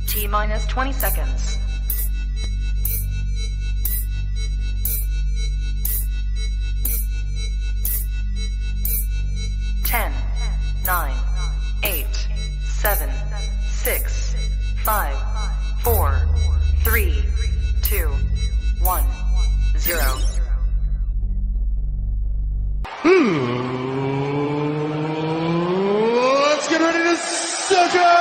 T-minus 20 seconds. 10, 9, 8, 7, 6, 5, 4, 3, 2, 1, 0. Let's get ready to sucker!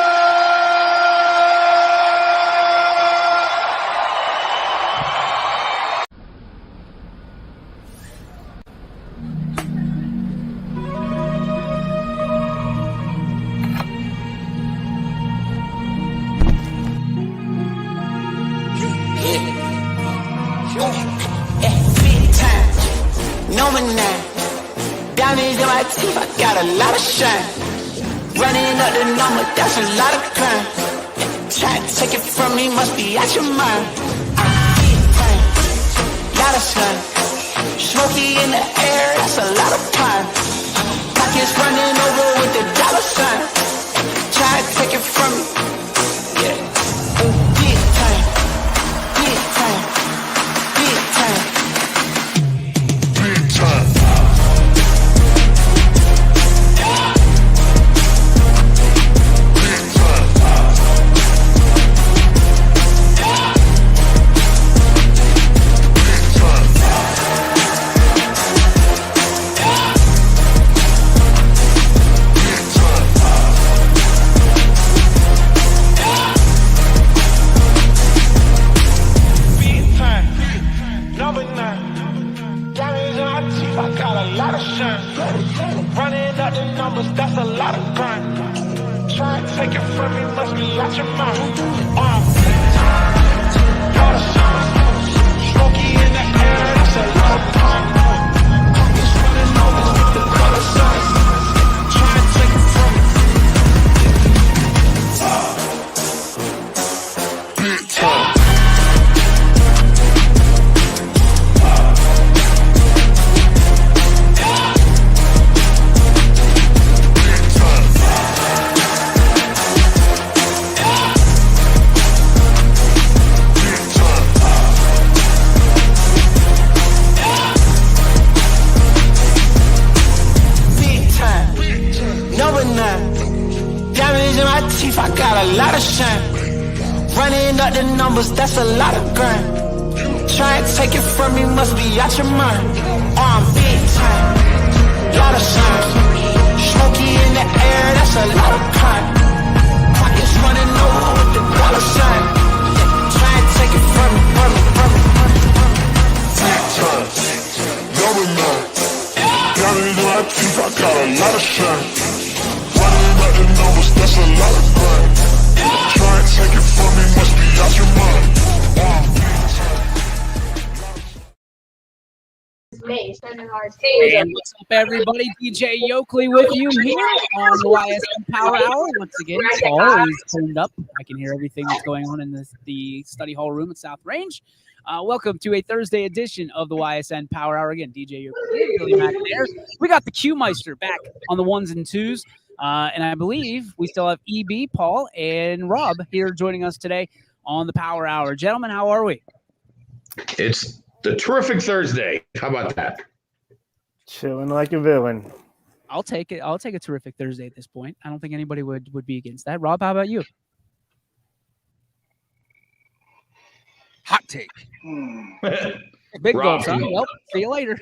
Diamonds in my teeth, I got a lot of shine. Running up the number, that's a lot of crime. Try to take it from me, must be out your mind. Lot of sun, smoky in the air, that's a lot of pine. Pockets running over with the dollar sign. Try to take it from me, yeah. Big time, big time, big time, Big time. Running up the numbers, that's a lot of crime. Try to take it from me, must be out your mind. Lot of sun, smoky in the air, that's a lot of crime. Pockets running over with the dollar signs. Try to take it from me. Big time. I got a lot of shine. Running up the numbers, that's a lot of grind. Try to take it from me, must be out your mind. I'm big time, lot of shine. Smoky in the air, that's a lot of crime. Pockets running over with the dollar sign. Try to take it from me, from me, from me. Big time. Number 9. Diamonds in my teeth, I got a lot of shine. Running up the numbers, that's a lot of grind. Try and take it from me, must be out your mind. And what's up, everybody? DJ Yoakley with you here on the Ysn Power Hour. Once again, Paul is turned up. I can hear everything that's going on in the study hall room at South Range. Welcome to a Thursday edition of the Ysn Power Hour. Again, DJ Yoakley, Billy Mack there. We got the Q-Meister back on the ones and twos. And I believe we still have EB, Paul, and Rob here joining us today on the Power Hour. Gentlemen, how are we? It's the terrific Thursday. How about that? Chilling like a villain. I'll take it. I'll take a terrific Thursday at this point. I don't think anybody would be against that. Rob, how about you? Hot take. Big Rob, goals, huh? Well, see you later.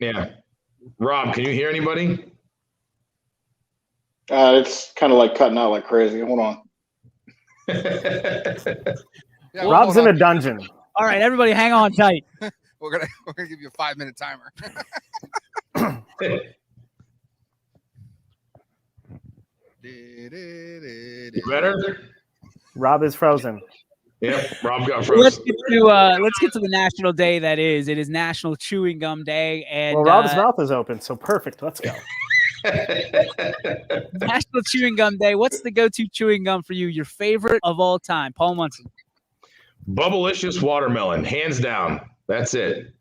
Yeah. Rob, can you hear anybody? It's kind of like cutting out like crazy. Hold on. Yeah, Rob's in a dungeon. All right, everybody, hang on tight. We're gonna give you a 5-minute timer. You better? Rob is frozen. Yep, Rob got Let's frozen. get to the national day that is. It is National Chewing Gum Day, and Well, Rob's mouth is open, so perfect. Let's go. National Chewing Gum Day. What's the go-to chewing gum for you? Your favorite of all time, Paul Munson. Bubblicious watermelon, hands down. That's it.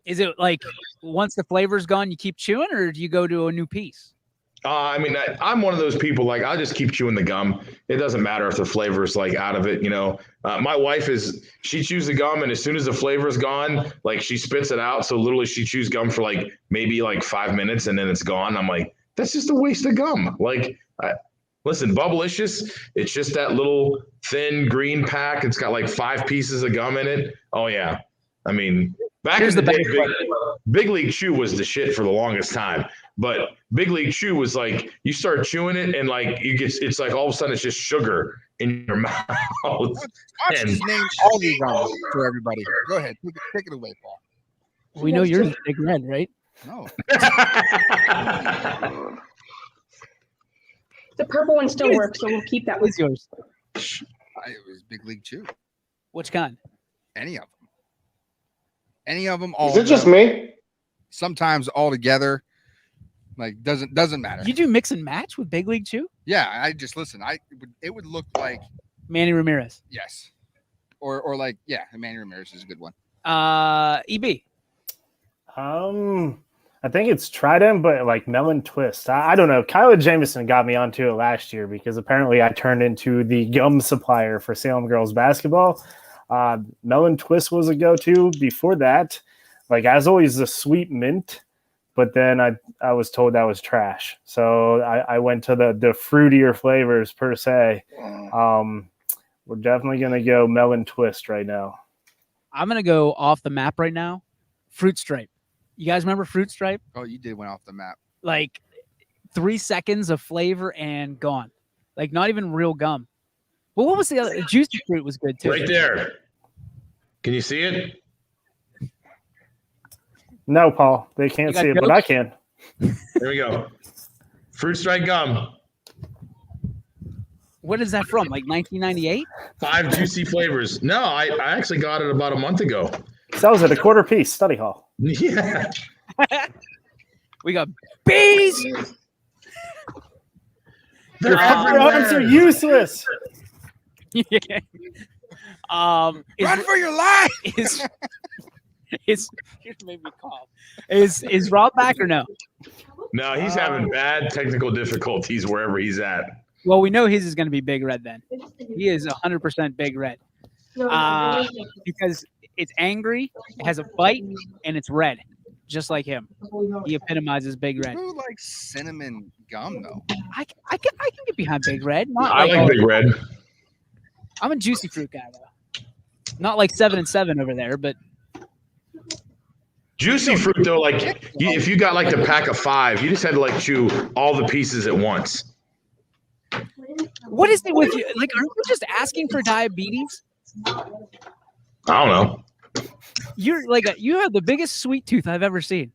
Is it like once the flavor's gone, you keep chewing, or do you go to a new piece? I mean, I'm one of those people, like, I'll just keep chewing the gum. It doesn't matter if the flavor is like out of it, you know. My wife she chews the gum, and as soon as the flavor is gone, like, she spits it out. So literally she chews gum for like maybe like 5 minutes, and then it's gone. I'm like, that's just a waste of gum. Like, listen, Bubblicious, it's just that little thin green pack. It's got like 5 pieces of gum in it. Oh yeah. I mean, back in the day, Big League Chew was the shit for the longest time. But Big League Chew was like, you start chewing it, and like it's like all of a sudden it's just sugar in your mouth. Watch his name all these gums for everybody. Go ahead, take it away, Paul. We know yours is Big Red, right? No. The purple one still works, so we'll keep that one. What's yours? It was Big League Chew. Which kind? Any of them. Any of them. All Is it just me? Sometimes all together. Like doesn't matter. You do mix and match with Big League Chew? Yeah, I just listen. It would look like Manny Ramirez. yes, or like Manny Ramirez is a good one. EB. I think it's Trident, but like Melon Twist. I don't know. Kyler Jameson got me onto it last year because apparently I turned into the gum supplier for Salem girls basketball. Melon Twist was a go-to. Before that, like as always, the sweet mint. But then I was told that was trash. So I went to the fruitier flavors per se. We're definitely going to go Melon Twist right now. I'm going to go off the map right now. Fruit Stripe. You guys remember Fruit Stripe? Oh, you did went off the map. Like 3 seconds of flavor and gone. Like not even real gum. Well, what was the other? Juicy Fruit was good too. Right there. Can you see it? No, Paul, they can't see it, but I can. There we go. Fruit Stripe gum. What is that from? Like 1998? 5 juicy flavors. No, I actually got it about a month ago. Sells at a quarter piece, study hall. Yeah. We got bees. Your arms are useless. Yeah. Run for your life. Is made me cough. Is Rob back or no? No, he's having bad technical difficulties wherever he's at. Well, we know his is going to be Big Red then. He is 100% Big Red. Because it's angry, it has a bite, and it's red, just like him. He epitomizes Big Red. Who likes cinnamon gum though? I can get behind Big Red. Not I like Big Red. I'm a juicy fruit guy though. Not like 7 and 7 over there, but Juicy fruit though, like if you got like the pack of 5, you just had to like chew all the pieces at once. what is it with you? Like, aren't you just asking for diabetes? I don't know. You're like you have the biggest sweet tooth I've ever seen.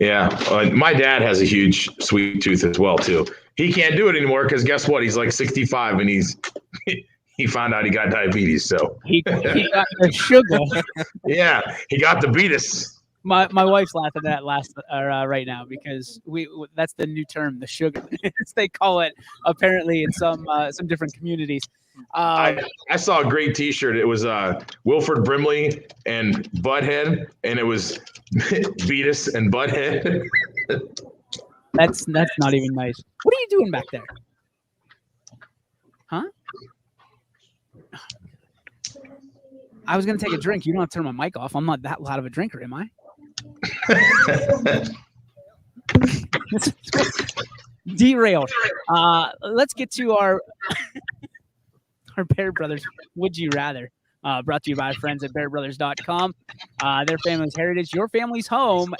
Yeah, my dad has a huge sweet tooth as well too. He can't do it anymore because guess what? He's like 65 and he found out he got diabetes. So he got the sugar. Yeah, he got the beatus. My wife's laughing at right now because that's the new term, the sugar. They call it apparently in some different communities. I saw a great T-shirt. It was Wilford Brimley and Butthead, and it was Beatus and Butthead. That's not even nice. What are you doing back there? Huh? I was gonna take a drink. You don't have to turn my mic off. I'm not that loud of a drinker, am I? Derailed. Let's get to our Bear Brothers Would You Rather, brought to you by our friends at bearbrothers.com. Their family's heritage, your family's home.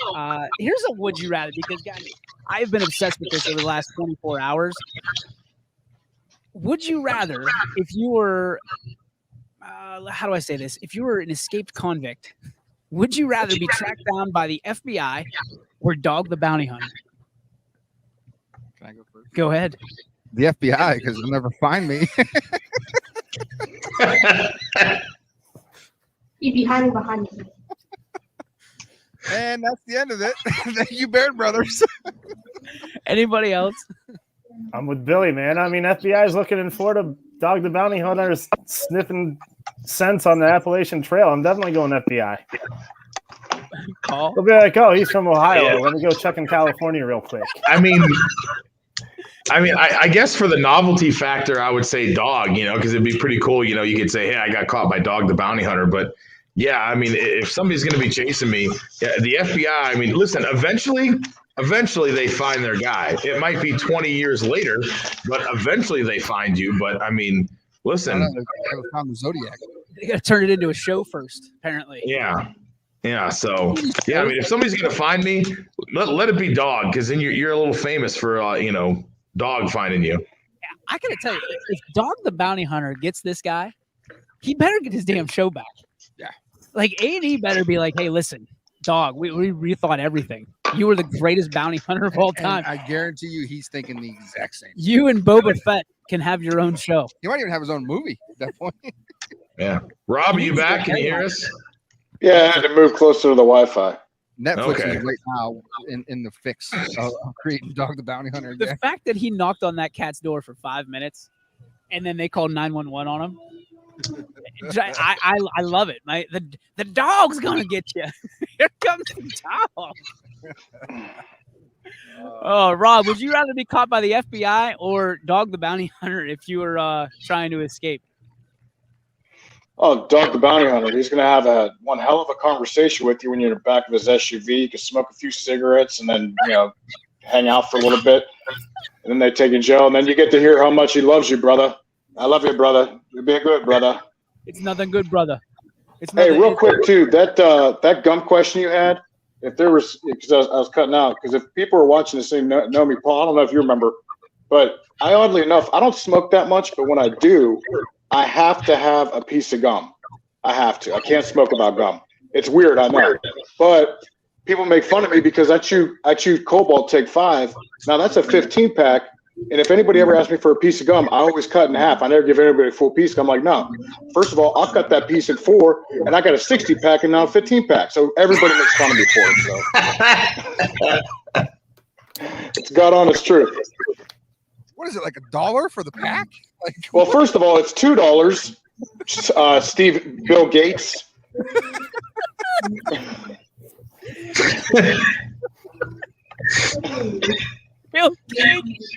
Here's a would you rather, because guys, I've been obsessed with this over the last 24 hours. Would you rather, if you were how do I say this? If you were an escaped convict, would you rather be tracked down by the FBI or Dog the Bounty Hunter? Can I go first? Go ahead. The FBI, because they'll never find me. He'd be hiding behind you. And that's the end of it. Thank you, Bear Brothers. Anybody else? I'm with Billy, man. I mean, FBI is looking in Florida. Dog the Bounty Hunter is sniffing scents on the Appalachian Trail. I'm definitely going FBI. Paul? They'll be like, oh, he's from Ohio. Let me go check in California real quick. I mean, I mean, I guess for the novelty factor, I would say dog, because it'd be pretty cool. You could say, hey, I got caught by Dog the Bounty Hunter. But yeah, I mean, if somebody's going to be chasing me, the FBI, I mean, listen, eventually they find their guy. It might be 20 years later, but eventually they find you. But I mean, listen. I found the Zodiac. They got to turn it into a show first, apparently. Yeah. Yeah. So, yeah, I mean, if somebody's going to find me, let it be Dog, because then you're a little famous for, Dog finding you. Yeah, I gotta tell you, if Dog the Bounty Hunter gets this guy, he better get his damn show back. Yeah. Like A&E better be like, hey, listen, Dog, we rethought everything. You were the greatest bounty hunter of all time. And I guarantee you he's thinking the exact same. You and Boba Fett can have your own show. He might even have his own movie at that point. Yeah. Rob, are you back? Can you hear us? Yeah, I had to move closer to the Wi-Fi. Netflix Okay. is right now in the fix of creating Dog the Bounty Hunter again. The fact that he knocked on that cat's door for 5 minutes and then they called 911 on him. I love it. The dog's gonna get you. Here comes the dog. Oh, Rob, would you rather be caught by the FBI or Dog the Bounty Hunter if you were trying to escape? Oh, Dog the Bounty Hunter. He's going to have one hell of a conversation with you when you're in the back of his SUV. You can smoke a few cigarettes and then, hang out for a little bit. And then they take you in jail. And then you get to hear how much he loves you, brother. I love you, brother. You're being good, brother. It's nothing good, brother. Hey, real quick, too, that gum question you had, if there was, because I was cutting out, because if people are watching this thing know me, Paul, I don't know if you remember, but oddly enough, I don't smoke that much, but when I do, I have to have a piece of gum. I have to. I can't smoke about gum. It's weird, I know. But people make fun of me because I chew Cobalt Take 5. Now, that's a 15-pack. And if anybody ever asks me for a piece of gum, I always cut in half. I never give anybody a full piece. I'm like, no. First of all, I'll cut that piece in 4, and I got a 60-pack and now a 15-pack. So everybody makes fun of me for it. So it's God honest truth. What is it, like $1 for the pack? Well, first of all, it's $2. Bill Gates. Bill Gates.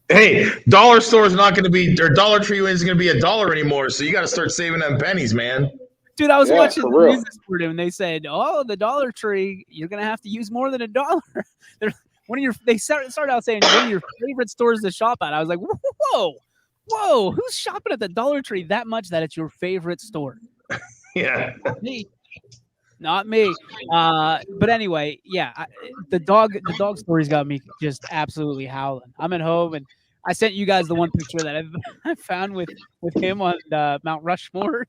Hey, dollar store is not going to be, or Dollar Tree isn't going to be $1 anymore. So you got to start saving them pennies, man. Dude, I was watching for the real. news this morning and they said, "Oh, the Dollar Tree, you're gonna have to use more than $1." They started out saying one of your favorite stores to shop at. I was like, whoa, who's shopping at the Dollar Tree that much that it's your favorite store? Yeah. Not me. But anyway, yeah, the dog story's got me just absolutely howling. I'm at home and I sent you guys the one picture that I found with him on Mount Rushmore,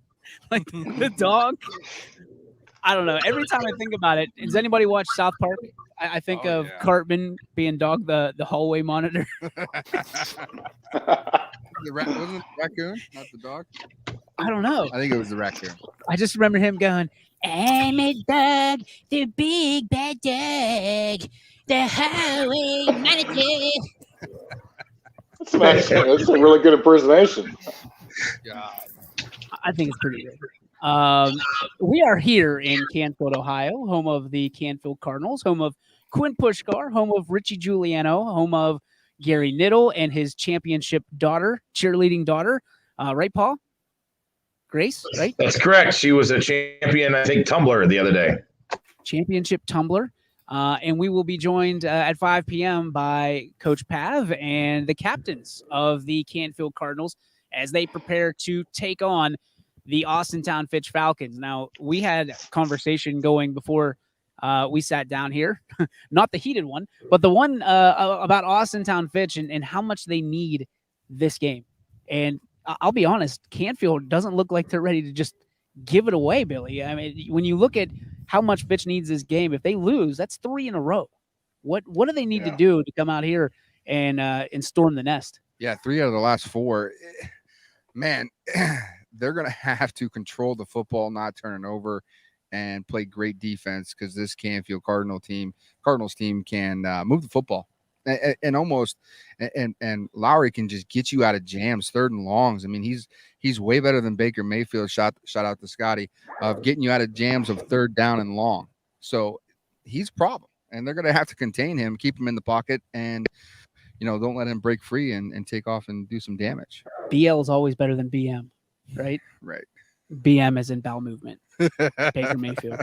like the dog. I don't know. Every time I think about it, does anybody watch South Park? I think of Cartman being Dog the hallway monitor. Wasn't it raccoon, not the dog? I don't know. I think it was the raccoon. I just remember him going, "I'm a dog, the big bad dog, the hallway monitor." That's a really good impersonation. Yeah. I think it's pretty good. We are here in Canfield, Ohio, home of the Canfield Cardinals, home of Quinn Pushkar, home of Richie Giuliano, home of Gary Niddle and his championship daughter, cheerleading daughter. Right, Paul? Grace, right? That's correct. She was a champion, I think, tumbler the other day. Championship tumbler. And we will be joined at 5 p.m. by Coach Pav and the captains of the Canfield Cardinals as they prepare to take on the Austintown Fitch Falcons. Now, we had a conversation going before we sat down here, not the heated one, but the one about Austintown Fitch and how much they need this game. And I'll be honest, Canfield doesn't look like they're ready to just give it away, Billy. I mean, when you look at how much Fitch needs this game, if they lose, that's 3 in a row. What do they need to do to come out here and storm the nest? Yeah, 3 out of the last 4. Man, they're going to have to control the football, not turn it over, and play great defense because this Canfield Cardinals team can move the football and almost and Lowry can just get you out of jams, 3rd and longs. I mean, he's way better than Baker Mayfield. Shout out to Scotty of getting you out of jams of 3rd down and long. So he's a problem. and they're going to have to contain him, keep him in the pocket, and don't let him break free and take off and do some damage. BL is always better than BM, right? Right. BM is in bowel movement. Baker Mayfield.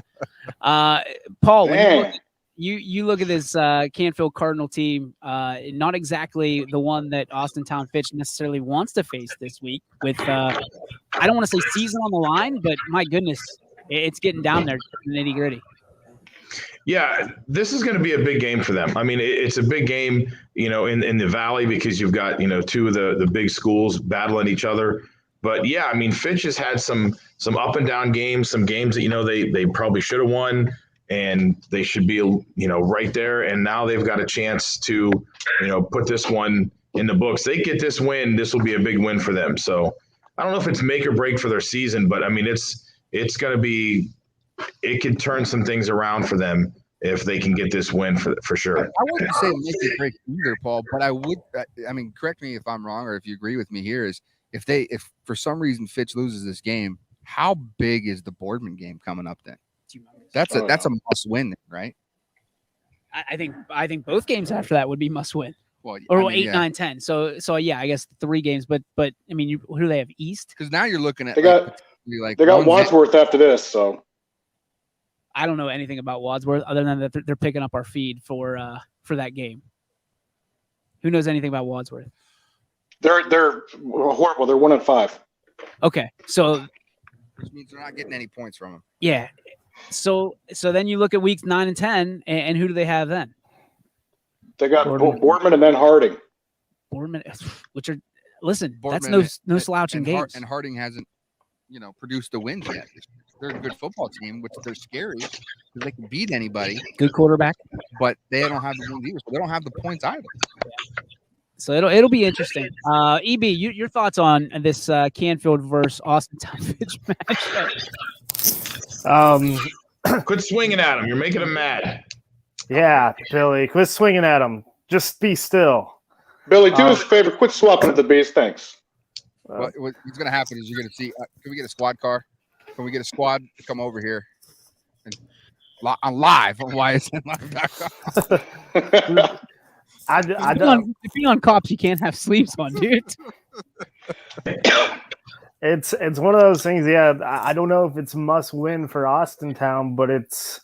Paul, when you look at this Canfield Cardinal team, not exactly the one that Austin Town Fitch necessarily wants to face this week with, I don't want to say season on the line, but my goodness, it's getting down there to the nitty gritty. Yeah, this is going to be a big game for them. I mean, it's a big game, in the Valley because you've got, two of the big schools battling each other. But yeah, I mean, Fitch has had some up and down games, some games that, they probably should have won and they should be, right there. And now they've got a chance to, put this one in the books. They get this win, this will be a big win for them. So I don't know if it's make or break for their season, but I mean, it's going to be, it could turn some things around for them if they can get this win for sure. I wouldn't say make or break either, Paul, but I mean, correct me if I'm wrong or if you agree with me here, is if for some reason Fitch loses this game, how big is the Boardman game coming up then? That's a must win, right? I think both games after that would be must win. Well, or 8, 9, 10. So yeah, I guess 3 games. But I mean, who do they have? East? Because now you're looking at they got Wadsworth after this. So I don't know anything about Wadsworth other than that they're picking up our feed for that game. Who knows anything about Wadsworth? They're horrible. They're 1-5. Okay, so which means they're not getting any points from them. Yeah. So then you look at weeks 9 and 10, and who do they have then? They got Boardman and then Harding. Boardman, which are Boardman, that's no slouching games. And Harding hasn't, produced the wins yet. They're a good football team, which they're scary because they can beat anybody. Good quarterback, but they don't have the wins either. So they don't have the points either. So it'll be interesting. EB, your thoughts on this Canfield versus Austin Town Fitch matchup? Quit swinging at him. You're making him mad. Yeah, Billy, quit swinging at him. Just be still. Billy, do us a favor. Quit swapping at the base. Thanks. What's going to happen is you're going to see. Can we get a squad car? Can we get a squad to come over here and on live on YSNLive.com? If you're on cops, you can't have sleeves on, dude. It's one of those things. Yeah, I don't know if it's must win for Austin Town, but it's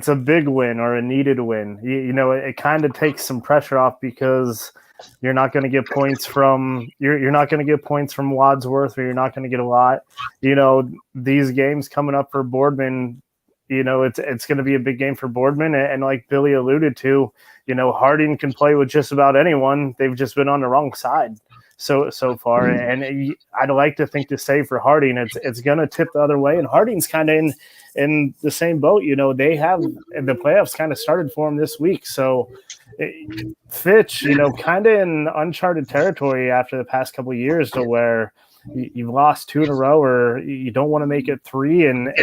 a big win or a needed win. It kind of takes some pressure off because you're not going to get points from you're not going to get points from Wadsworth, or you're not going to get a lot. These games coming up for Boardman, it's going to be a big game for Boardman, and like Billy alluded to, Harding can play with just about anyone. They've just been on the wrong side so far, and I'd like to think to say for Harding, it's going to tip the other way, and Harding's kind of in the same boat. They have the playoffs kind of started for them this week, so Fitch, kind of in uncharted territory after the past couple of years, to where you've lost 2 in a row, or you don't want to make it 3, and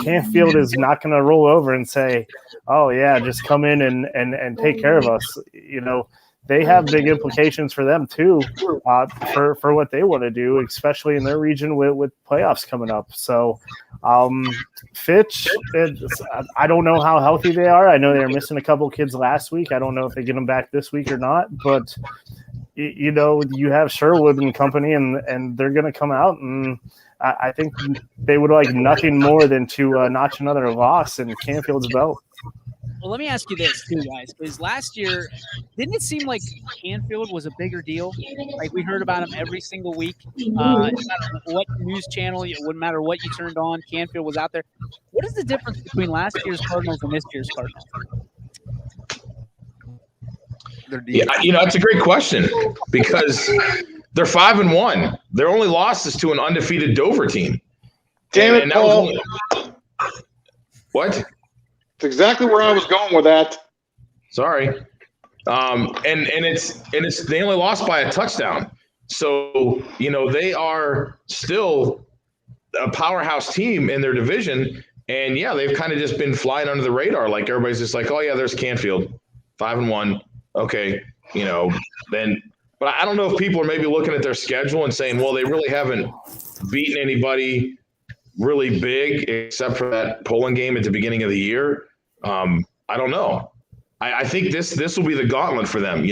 Canfield is not going to roll over and say, "Oh yeah, just come in and take care of us." They have big implications for them too, for what they want to do, especially in their region with playoffs coming up. So, Fitch, I don't know how healthy they are. I know they were missing a couple kids last week. I don't know if they get them back this week or not, but you have Sherwood and company, and they're going to come out, and I think they would like nothing more than to notch another loss in Canfield's belt. Well, let me ask you this too, guys, because last year, didn't it seem like Canfield was a bigger deal? Like we heard about them every single week. No matter what news channel, it wouldn't matter what you turned on, Canfield was out there. What is the difference between last year's Cardinals and this year's Cardinals? Yeah, that's a great question because they're 5-1. Their only loss is to an undefeated Dover team. Damn it, Paul. What? It's exactly where I was going with that. Sorry. And it's they only lost by a touchdown. So, they are still a powerhouse team in their division. And yeah, they've kind of just been flying under the radar. Like everybody's just like, oh yeah, there's Canfield, 5-1. Okay. But I don't know if people are maybe looking at their schedule and saying, well, they really haven't beaten anybody really big except for that Poland game at the beginning of the year. I don't know. I think this will be the gauntlet for them.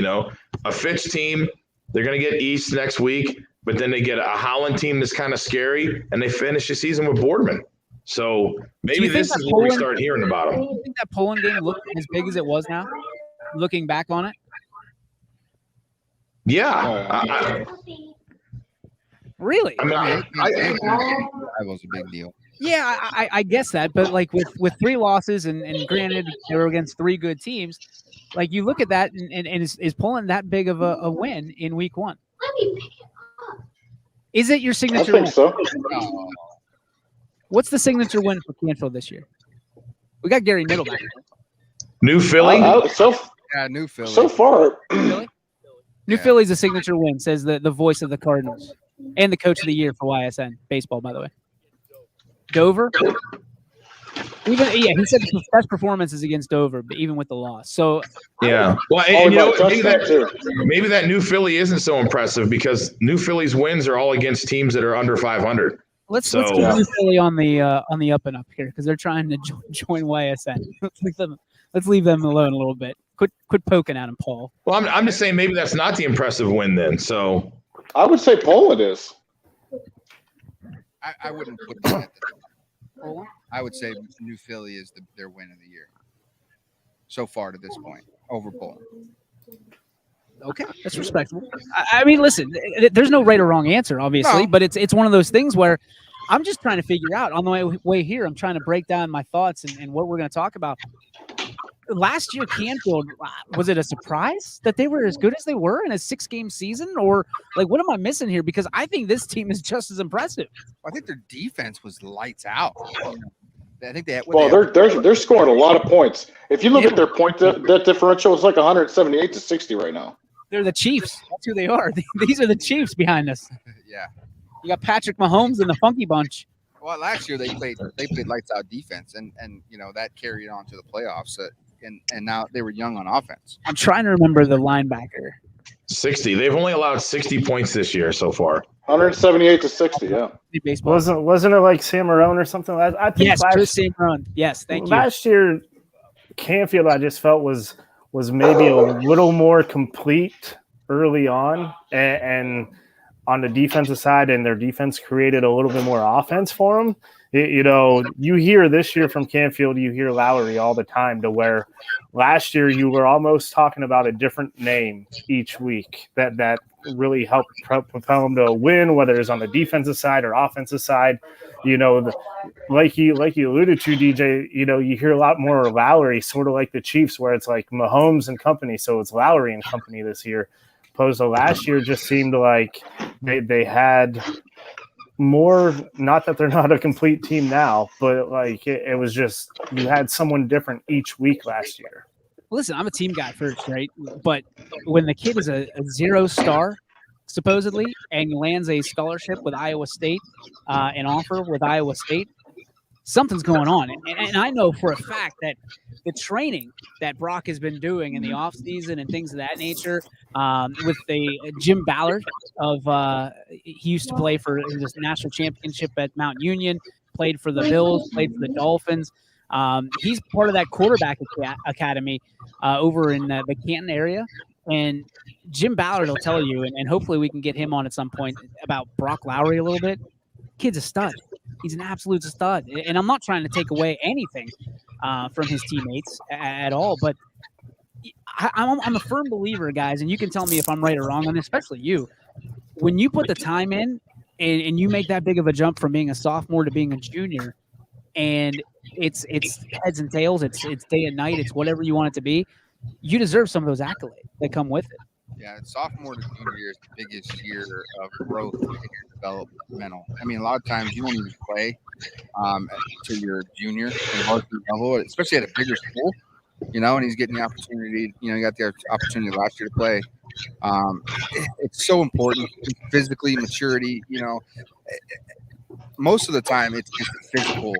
A Fitch team, they're going to get East next week, but then they get a Holland team that's kind of scary, and they finish the season with Boardman. So maybe this is where we start hearing about them. Do you think that Poland game looked as big as it was now, looking back on it? Yeah. Really? I mean, That was a big deal. Yeah, I guess that, but like with 3 losses and granted they were against 3 good teams, like you look at that and is Poland that big of a win in week 1? Is it your I signature think win? so. What's the signature win for Canfield this year? We got Gary Middle back. New Philly. Yeah, New Philly. So far, Philly? New Philly's a signature win, says the voice of the Cardinals and the coach of the year for YSN baseball, by the way. Dover. He said the best performance is against Dover, but even with the loss. So yeah. Well, and maybe that New Philly isn't so impressive because New Philly's wins are all against teams that are under 500. Let's keep New Philly on the up and up here because they're trying to join YSN. Let's leave them alone a little bit. Quit poking at them, Paul. Well, I'm just saying maybe that's not the impressive win then. So I would say Poland is. I wouldn't put that at the top. I would say New Philly is their win of the year so far to this point over Poland. Okay, that's respectable. I mean, listen, there's no right or wrong answer, obviously, but it's one of those things where I'm just trying to figure out on the way here. I'm trying to break down my thoughts and what we're going to talk about. Last year, Canfield, was it a surprise that they were as good as they were in a 6-game season? Or, like, what am I missing here? Because I think this team is just as impressive. I think their defense was lights out. I think they're scoring a lot of points. If you look at their point that differential, it's like 178 to 60 right now. They're the Chiefs. That's who they are. These are the Chiefs behind us. Yeah. You got Patrick Mahomes and the Funky Bunch. Well, last year they played lights out defense, and that carried on to the playoffs. And now they were young on offense. I'm trying to remember the linebacker. 60. They've only allowed 60 points this year so far. 178 to 60. Yeah. Baseball. Wasn't it like Sam Marone or something? I think Chris Sam Marone. Yes, thank you. Last year, Canfield, I just felt was maybe a little more complete early on, and on the defensive side, and their defense created a little bit more offense for them. You hear this year from Canfield, you hear Lowry all the time, to where last year you were almost talking about a different name each week that really helped propel them to a win, whether it's on the defensive side or offensive side. Like you alluded to, DJ, you hear a lot more Lowry, sort of like the Chiefs, where it's like Mahomes and company. So it's Lowry and company this year. Opposed to last year, just seemed like they had more, not that they're not a complete team now, but like it was just, you had someone different each week last year. Listen, I'm a team guy first, right? But when the kid is a 0-star, supposedly, and lands a scholarship with Iowa State, an offer with Iowa State, something's going on. And I know for a fact that the training that Brock has been doing in the offseason and things of that nature, with the Jim Ballard he used to play for this national championship at Mount Union, played for the Bills, played for the Dolphins. He's part of that quarterback academy over in the Canton area. And Jim Ballard will tell you, and hopefully we can get him on at some point, about Brock Lowry a little bit. Kid's a stud. He's an absolute stud. And I'm not trying to take away anything from his teammates at all, but I'm a firm believer, guys, and you can tell me if I'm right or wrong on this, especially you. When you put the time in and you make that big of a jump from being a sophomore to being a junior, and it's heads and tails, it's day and night, it's whatever you want it to be, you deserve some of those accolades that come with it. Yeah, sophomore to junior year is the biggest year of growth in your developmental. I mean, a lot of times you won't even play to your junior and varsity level, especially at a bigger school, and he's getting the opportunity. He got the opportunity last year to play. It's so important, physically, maturity, most of the time it's just the physical,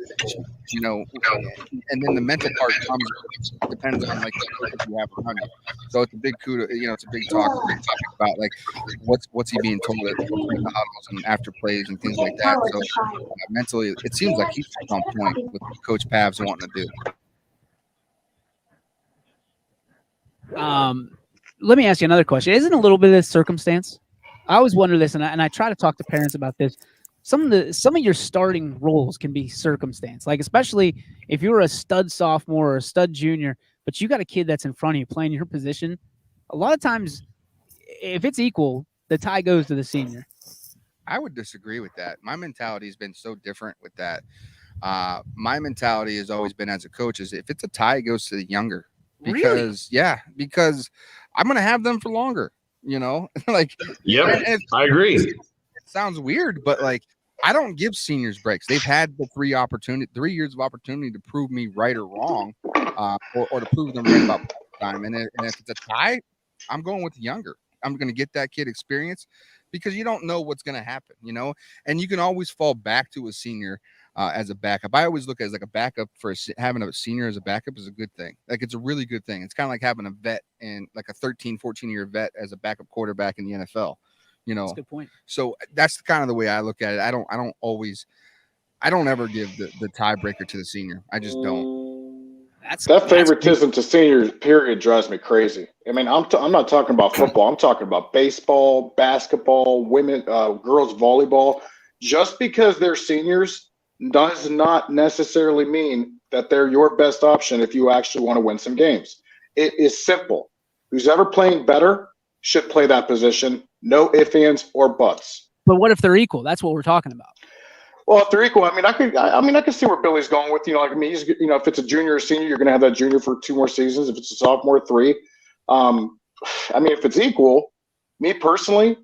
and then the mental part depends on like what you have around you. So it's a big kudos, it's a big topic about like what's he being told at the huddles and after plays and things like that. So mentally, it seems like he's on point with what Coach Pav's wanting to do. Let me ask you another question. Isn't a little bit of this circumstance? I always wonder this, and I try to talk to parents about this. Some of your starting roles can be circumstance, like especially if you're a stud sophomore or a stud junior, but you got a kid that's in front of you playing your position. A lot of times, if it's equal, the tie goes to the senior. I would disagree with that. My mentality has been so different with that. My mentality has always been as a coach is if it's a tie, it goes to the younger. Because because I'm gonna have them for longer. Like Yep, I agree. It sounds weird, but like I don't give seniors breaks. They've had the 3 years of opportunity to prove me right or wrong, or to prove them right about time. And if it's a tie, I'm going with the younger. I'm going to get that kid experience because you don't know what's going to happen, and you can always fall back to a senior as a backup. I always look at it as like a backup having a senior as a backup is a good thing. Like it's a really good thing. It's kind of like having a vet and like a 13, 14-year vet as a backup quarterback in the NFL. That's a good point. So that's kind of the way I look at it. I don't ever give the tiebreaker to the senior. I just don't. That favoritism to seniors, period, drives me crazy. I mean, I'm not talking about football. I'm talking about baseball, basketball, girls volleyball. Just because they're seniors does not necessarily mean that they're your best option if you actually want to win some games. It is simple. Who's ever playing better should play that position. No ifs, ands, or buts. But what if they're equal? That's what we're talking about. Well, if they're equal, I could see where Billy's going with. If it's a junior or senior, you're going to have that junior for 2 more seasons. If it's a sophomore, 3. If it's equal, me personally,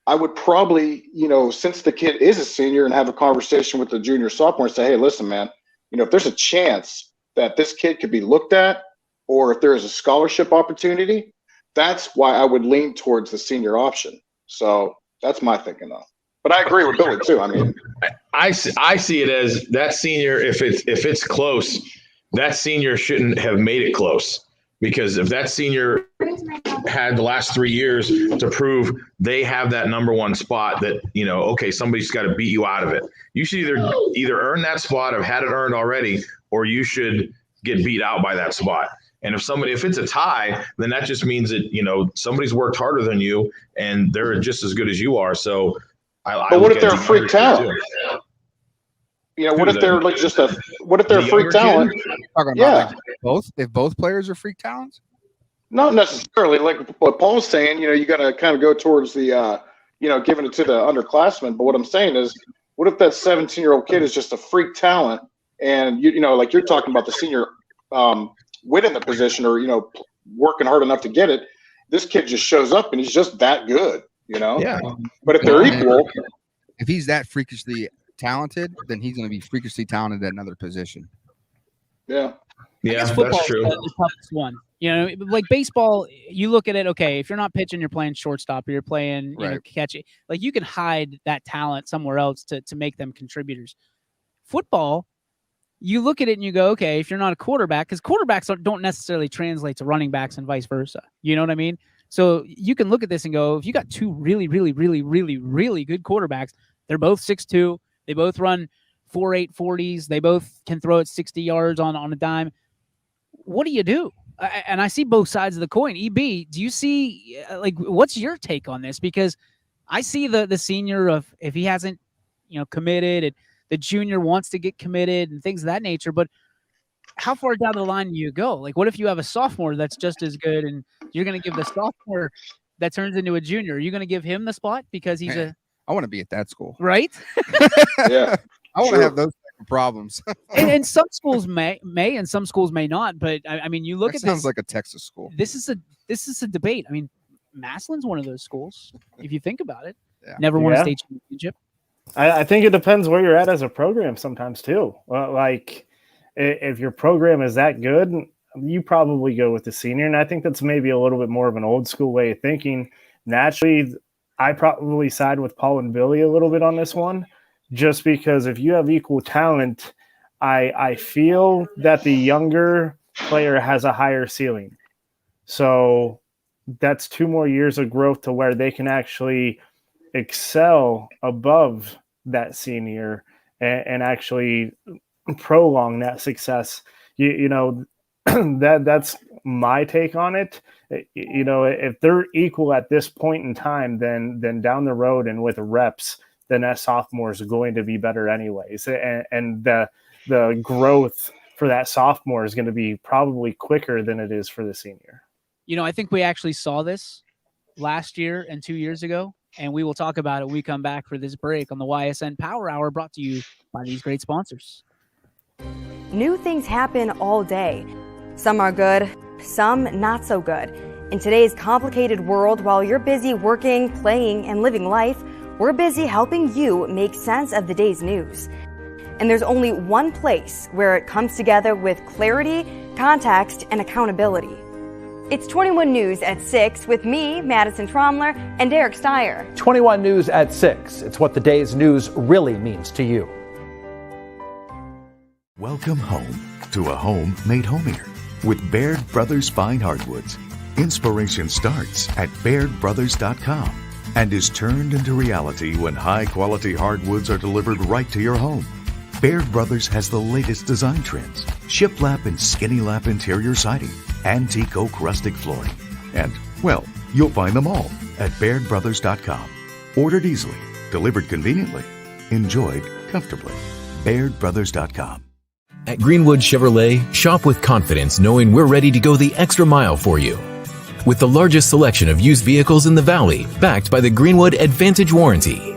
I would probably, since the kid is a senior, and have a conversation with the junior sophomore and say, hey, listen, man, if there's a chance that this kid could be looked at, or if there is a scholarship opportunity, that's why I would lean towards the senior option. So that's my thinking, though. But I agree with Billy too. I mean, I see it as that senior. If it's close, that senior shouldn't have made it close, because if that senior had the last 3 years to prove they have that number 1 spot, that okay, somebody's got to beat you out of it. You should either earn that spot, have had it earned already, or you should get beat out by that spot. And if it's a tie, then that just means that somebody's worked harder than you and they're just as good as you are. So. But what if they're a freak talent? What if they're like what if they're a freak talent? Yeah. If both players are freak talents? Not necessarily. Like what Paul's saying, you got to kind of go towards the, giving it to the underclassmen. But what I'm saying is, what if that 17-year-old kid is just a freak talent, and like you're talking about the senior winning the position or working hard enough to get it. This kid just shows up and he's just that good. Yeah. But if they're equal, if he's that freakishly talented, then he's going to be freakishly talented at another position. Yeah. Yeah, that's true. The toughest one. Like baseball, you look at it, okay, if you're not pitching, you're playing shortstop, or you're playing, catch it. Like you can hide that talent somewhere else to make them contributors. Football, you look at it and you go, okay, if you're not a quarterback, because quarterbacks don't necessarily translate to running backs and vice versa. You know what I mean? So you can look at this and go, if you got 2 really, really, really, really, really good quarterbacks, they're both 6'2", they both run 4.8 40s, they both can throw it 60 yards on a dime. What do you do? And I see both sides of the coin. EB, do you see, what's your take on this? Because I see the senior of, if he hasn't, committed, and the junior wants to get committed and things of that nature, but how far down the line do you go? Like, what if you have a sophomore that's just as good, and you're going to give the sophomore that turns into a junior, are you going to give him the spot because he's I want to be at that school. Right? Yeah. I want to have those type of problems. and some schools may and some schools may not, but I mean, you look at sounds this, like a Texas school. This is a debate. I mean, Massillon's one of those schools, if you think about it. Yeah. Never won a state championship. I think it depends where you're at as a program sometimes too. Like if your program is that good, you probably go with the senior. And I think that's maybe a little bit more of an old school way of thinking. Naturally, I probably side with Paul and Billy a little bit on this one, just because if you have equal talent, I feel that the younger player has a higher ceiling. So that's 2 more years of growth to where they can actually excel above that senior and actually prolong that success. That's my take on it. If they're equal at this point in time, then down the road and with reps, then that sophomore is going to be better anyways. And the growth for that sophomore is going to be probably quicker than it is for the senior. I think we actually saw this last year and 2 years ago, and we will talk about it when we come back for this break on the YSN Power Hour, brought to you by these great sponsors. New things happen all day. Some are good, some not so good. In today's complicated world, while you're busy working, playing, and living life, we're busy helping you make sense of the day's news. And there's only one place where it comes together with clarity, context, and accountability. It's 21 News at 6 with me, Madison Tromler, and Derek Steyer. 21 News at 6. It's what the day's news really means to you. Welcome home to a home made homier with Baird Brothers Fine Hardwoods. Inspiration starts at BairdBrothers.com and is turned into reality when high-quality hardwoods are delivered right to your home. Baird Brothers has the latest design trends, shiplap and skinny lap interior siding, antique oak rustic flooring, and, well, you'll find them all at BairdBrothers.com. Ordered easily, delivered conveniently, enjoyed comfortably. BairdBrothers.com. At Greenwood Chevrolet, shop with confidence knowing we're ready to go the extra mile for you. With the largest selection of used vehicles in the Valley, backed by the Greenwood Advantage Warranty.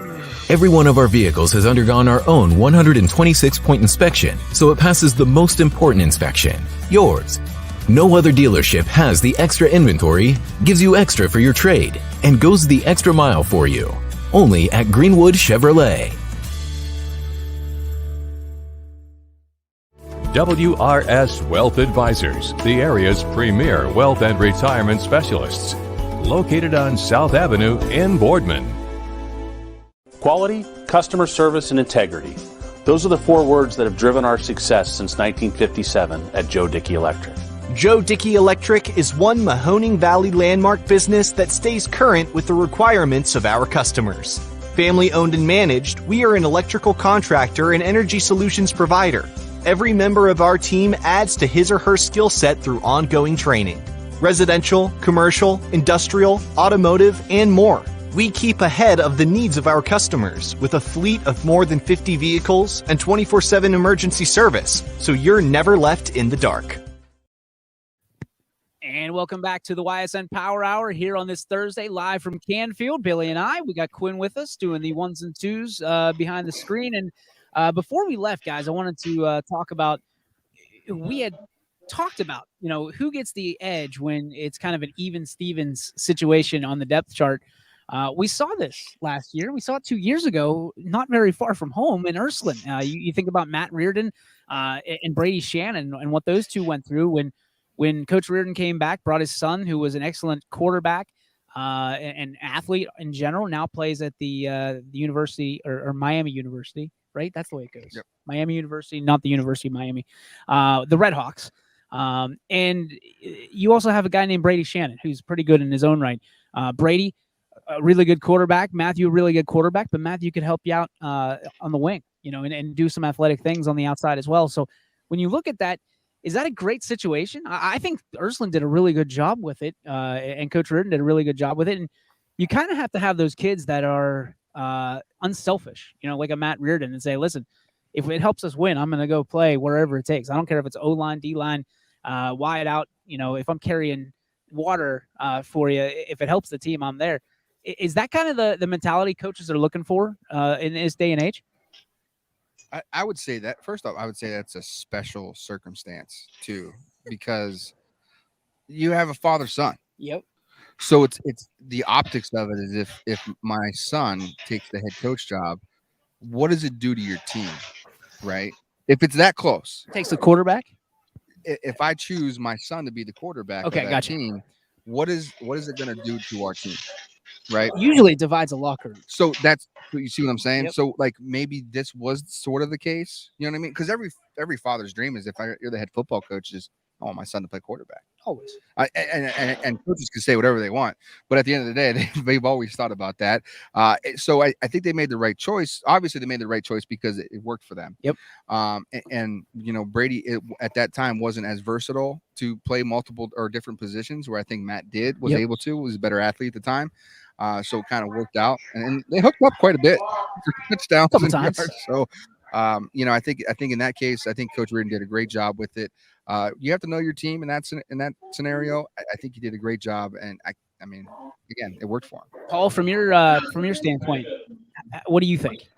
Every one of our vehicles has undergone our own 126-point inspection, so it passes the most important inspection, yours. No other dealership has the extra inventory, gives you extra for your trade, and goes the extra mile for you. Only at Greenwood Chevrolet. WRS Wealth Advisors, the area's premier wealth and retirement specialists. Located on South Avenue in Boardman. Quality, customer service, and integrity. Those are the 4 words that have driven our success since 1957 at Joe Dickey Electric. Joe Dickey Electric is one Mahoning Valley landmark business that stays current with the requirements of our customers. Family owned and managed, we are an electrical contractor and energy solutions provider. Every member of our team adds to his or her skill set through ongoing training. Residential, commercial, industrial, automotive, and more. We keep ahead of the needs of our customers with a fleet of more than 50 vehicles and 24/7 emergency service, so you're never left in the dark. And welcome back to the YSN Power Hour here on this Thursday, live from Canfield. Billy and I, we got Quinn with us doing the ones and twos behind the screen. And before we left, guys, I wanted to talk about, we had talked about, who gets the edge when it's kind of an even Stevens situation on the depth chart. We saw this last year. We saw it 2 years ago, not very far from home in Ursuline. You think about Matt Reardon and Brady Shannon and what those two went through when Coach Reardon came back, brought his son, who was an excellent quarterback and athlete in general, now plays at the university or Miami University, right? That's the way it goes. Yep. Miami University, not the University of Miami. The Redhawks. And you also have a guy named Brady Shannon, who's pretty good in his own right. Brady, a really good quarterback. Matthew, a really good quarterback, but Matthew could help you out on the wing, and do some athletic things on the outside as well. So when you look at that, is that a great situation? I think Ursuline did a really good job with it, and Coach Reardon did a really good job with it. And you kind of have to have those kids that are unselfish, like a Matt Reardon, and say, listen, if it helps us win, I'm going to go play wherever it takes. I don't care if it's O-line, D-line, wide out. If I'm carrying water for you, if it helps the team, I'm there. Is that kind of the mentality coaches are looking for in this day and age? I would say that, first off, I would say that's a special circumstance too, because you have a father-son. Yep. So it's the optics of it is if my son takes the head coach job, what does it do to your team, right? If it's that close. Takes the quarterback? If I choose my son to be the quarterback of that team, what is it going to do to our team? Right. Usually it divides a locker room. So that's, you see what I'm saying? Yep. So like maybe this was sort of the case, you know what I mean? Because every father's dream is if you're the head football coach is I want my son to play quarterback. Always. And coaches can say whatever they want, but at the end of the day, they've always thought about that. So I think they made the right choice. Obviously, they made the right choice because it worked for them. Yep. And Brady at that time wasn't as versatile to play multiple or different positions, where I think Matt was able to. Was a better athlete at the time. So it kind of worked out, and they hooked up quite a bit for touchdowns and yards. So, I think in that case, I think Coach Reardon did a great job with it. You have to know your team in that scenario. I think he did a great job, and I mean, again, it worked for him. Paul, from your standpoint, what do you think?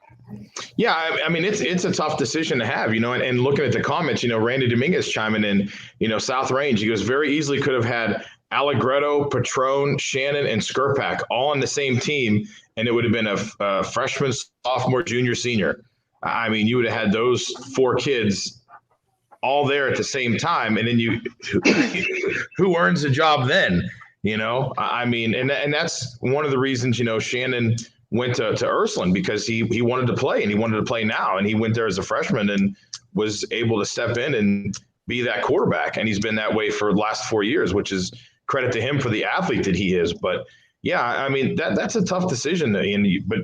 Yeah, I mean, it's a tough decision to have, and looking at the comments, Randy Dominguez chiming in, South Range, he goes, very easily could have had Allegretto, Patron, Shannon, and Skirpak all on the same team, and it would have been a freshman, sophomore, junior, senior. I mean, you would have had those 4 kids all there at the same time, and then who earns the job then? I mean, and that's one of the reasons, Shannon went to Ursuline, because he wanted to play, and he wanted to play now, and he went there as a freshman and was able to step in and be that quarterback, and he's been that way for the last 4 years, which is credit to him for the athlete that he is. But yeah, I mean, that's a tough decision, but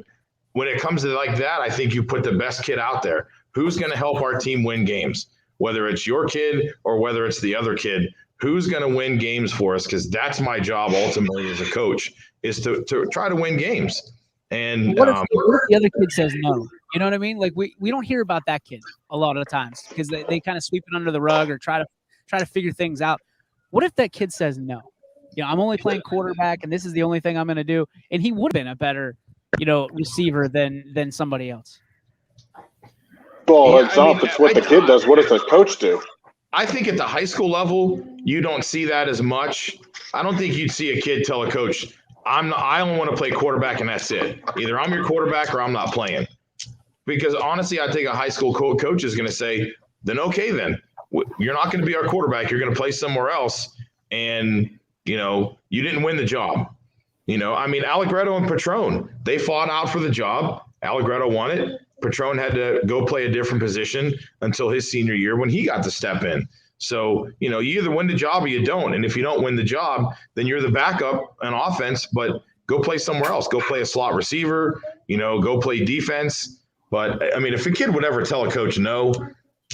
when it comes to like that, I think you put the best kid out there. Who's going to help our team win games? Whether it's your kid or whether it's the other kid, who's going to win games for us? Because that's my job ultimately as a coach, is to try to win games. And what if the other kid says no? You know what I mean? Like we don't hear about that kid a lot of the times, because they kind of sweep it under the rug or try to figure things out. What if that kid says no? I'm only playing quarterback, and this is the only thing I'm going to do. And he would have been a better, receiver than somebody else. Well, it's what the kid does. What does the coach do? I think at the high school level, you don't see that as much. I don't think you'd see a kid tell a coach, I only want to play quarterback, and that's it. Either I'm your quarterback or I'm not playing. Because honestly, I think a high school coach is going to say, then okay, then you're not going to be our quarterback. You're going to play somewhere else. And, you didn't win the job. I mean, Allegretto and Patron, they fought out for the job. Allegretto won it. Patron had to go play a different position until his senior year when he got to step in. So, you either win the job or you don't. And if you don't win the job, then you're the backup on offense, but go play somewhere else. Go play a slot receiver, go play defense. But, I mean, if a kid would ever tell a coach no,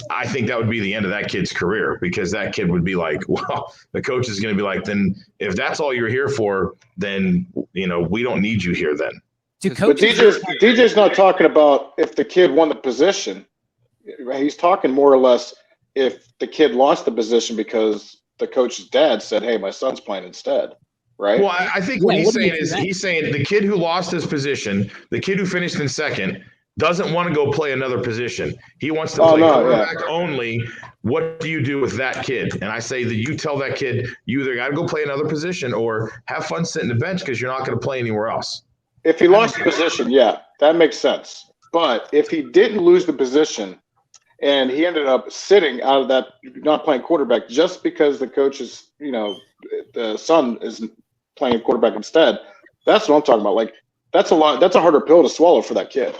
I think that would be the end of that kid's career, because that kid would be like, well, the coach is going to be like, then if that's all you're here for, then, we don't need you here then. But DJ's not talking about if the kid won the position. He's talking more or less if the kid lost the position because the coach's dad said, hey, my son's playing instead, right? Well, I think what he's saying is he's saying the kid who lost his position, the kid who finished in second, doesn't want to go play another position. He wants to play quarterback only. What do you do with that kid? And I say that you tell that kid, you either got to go play another position or have fun sitting the bench, because you're not going to play anywhere else. If he lost the position, yeah, that makes sense. But if he didn't lose the position and he ended up sitting out of that, not playing quarterback, just because the coach is, the son is playing quarterback instead, that's what I'm talking about. Like, that's a lot. That's a harder pill to swallow for that kid.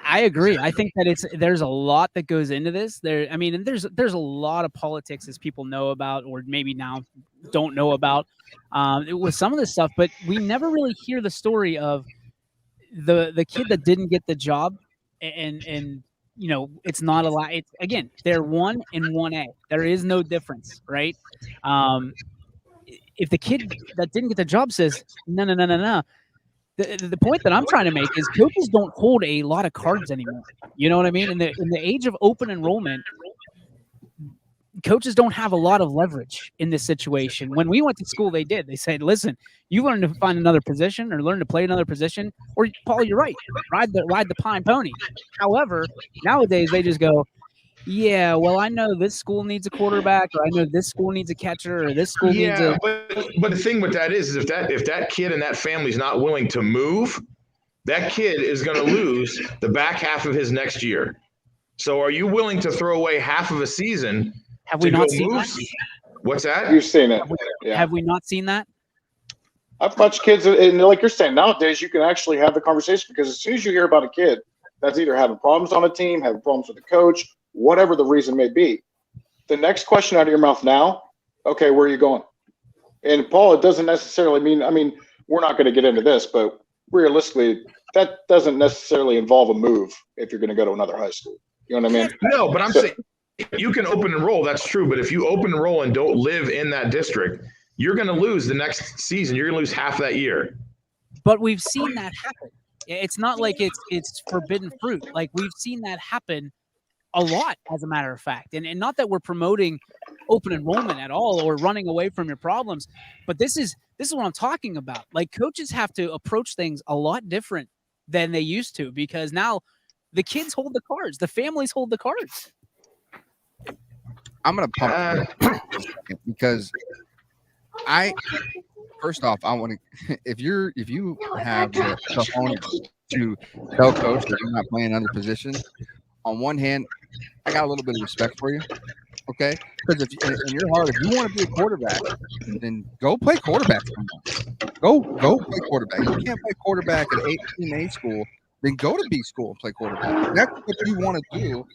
I agree. I think that there's a lot that goes into this. There's a lot of politics, as people know about, or maybe now don't know about, with some of this stuff. But we never really hear the story of the kid that didn't get the job, and it's not a lot. It's, again, they're 1 and 1A. There is no difference, right? If the kid that didn't get the job says no. The point that I'm trying to make is coaches don't hold a lot of cards anymore. You know what I mean? In the age of open enrollment, coaches don't have a lot of leverage in this situation. When we went to school, they did. They said, listen, you learn to find another position or learn to play another position, or Paul, you're right, ride the pine pony. However, nowadays they just go, yeah, well, I know this school needs a quarterback, or I know this school needs a catcher, or this school needs a. But the thing with that is if that kid and that family's not willing to move, that kid is going to lose the back half of his next year. So, are you willing to throw away half of a season? Have we not seen that? What's that? You've seen it. Have we not seen that? I've watched kids, and like you're saying, nowadays you can actually have the conversation, because as soon as you hear about a kid that's either having problems on a team, having problems with the coach, whatever the reason may be, the next question out of your mouth now, okay, where are you going? And Paul, it doesn't necessarily mean, I mean, we're not going to get into this, but realistically, that doesn't necessarily involve a move if you're going to go to another high school. You know what I mean? No, but I'm saying you can open enroll. That's true. But if you open enroll and don't live in that district, you're going to lose the next season. You're going to lose half that year. But we've seen that happen. It's not like it's forbidden fruit. Like, we've seen that happen a lot, as a matter of fact. And not that we're promoting open enrollment at all or running away from your problems, but this is what I'm talking about. Like, coaches have to approach things a lot different than they used to, because now the kids hold the cards, the families hold the cards. I'm gonna pump because first off, I want to, if you have the cojones to tell coach that you're not playing another position, on one hand, I got a little bit of respect for you, okay? Because if in your heart, if you want to be a quarterback, then go play quarterback. Go play quarterback. You can't play quarterback at A school, then go to B school and play quarterback. If that's what you want to do,